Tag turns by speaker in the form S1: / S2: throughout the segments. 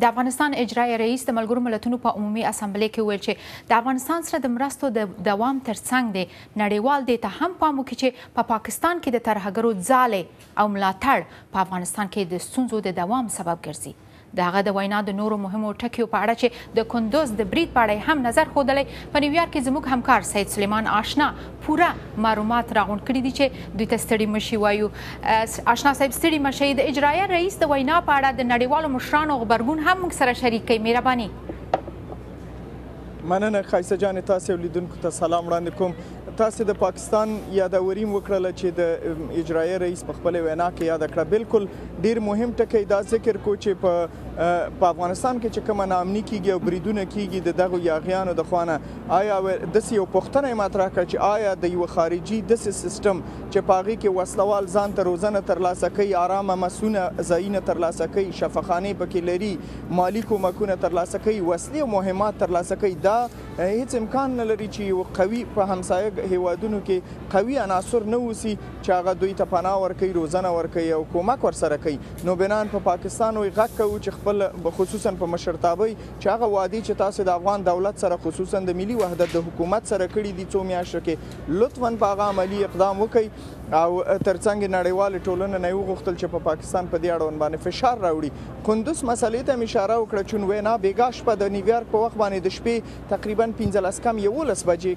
S1: د افغانستان اجرایي رئیس د ملګرو ملتونو په عمومي اسامبلې کې ویل چې د افغانستان سره د مرستو د دوام ترڅنګ د نړیوال دې ته هم پام وکړي چې په پاکستان کې د ترهګرو ځالې او ملاتړ په افغانستان کې د ستونزو د دوام سبب ګرځي. د هغه د وینا د نورو مهمو ټکیو په اړه چې د کندوز د برید په اړه هم نظر ښودلی، په نیویارک کې زموږ همکار سید سلیمان آشنا پوره معلومات راغونډ کړي دي چې دوی ته ستړي مشي وایو. آشنا صاحب ستړي مشئ، د اجرایه رئیس د وینا په اړه د نړیوالو مشرانو غبرګون هم موږ سره شریک کړئ. مهرباني.
S2: مننه ښایسته جانې، تاسې لیدونکو ته سلام وړاندې کوم. تاسې د پاکستان یادوري وکړله چې د اجرایه رئیس په خپله وینا کې یاده کړه. بالکل ډیر مهم ټکی دا ذکر کو چې په افغانستان کې چې کومه ناامني کیږي او بریدونه کیږي د دغو یاغیانو د خوا نه، آیا داسې یو پوښتنه یې مطرح کړه چې آیا د یوه خارجي داسې سیستم چې په هغې کې وسلوال ځان ته روزنه ترلاسه کوي، آرامه مسونه ځایونه ترلاسه کوي، شفاخانې پکې لري، مالي کومکونه ترلاسه کوي، وسلې او مهمات ترلاسه کوي، دا هیڅ امکان نه لري چې یو قوي په همسایه هیوادونو کې قوي عناصر نه اوسي چې هغه دوی ته پناه ورکوي، روزنه ورکوي او کومک ورسره کوي. نو بنان په پاکستان وایي غږ کوو چې خپل خصوصا په مشرتابۍ چې هغه وعدې چې تاسو د افغان دولت سره خصوصا د ملي وحدت د حکومت سره کړي دي څو میاشتو کې، لطفا په هغه عملي اقدام وکړئ او ترڅنګ نړیوالې ټولنه نه یې وغوښتل چې په پاکستان په دې اړوند باندې فشار راوړي. کندوز مسلې ته مې اشاره وکړه چې وینا بېګا شپه د نیویارک په وخت باندې د شپې تقریبا 15 کم 11 بجې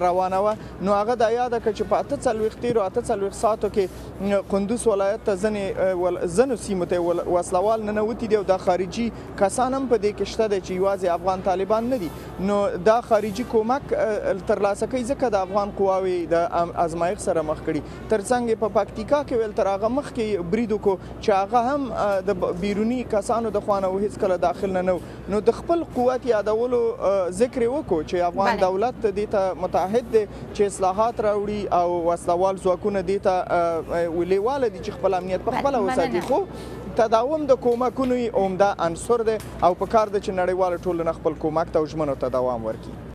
S2: روانه وه. نو هغه دا یاده کړه چې په 48 ساعتو کې کندوز ولایت ته ځینو سیمو ته وسلوال ننوتي دي او دا خارجي کسان هم په دې کې شته دی چې یوازې افغان طالبان نه دي. نو دا خارجي کومک ترلاسه کوي ځکه د افغان قواوې د ازمایښت سره مخ کړي. ترڅنګ په پکتیکا کې ویل تر هغه مخکې برید وکړو چې هغه هم د بیروني کسانو د خوا نه هېڅکله داخل نه و. نو د خپل قوت یادولو ذکر یې وکړو چې افغان دولت دې ته متحد دی چې اصلاحات راوړي او وسلوال ځواکونه دې ته لیواله دي چې خپل امنیت په خپله وساتي. خو تداوم د کومکونو عمده عنصر دی او په کار ده چې نړیواله ټولنه خپل کومک ته او ژمنو ته دوام ورکړي.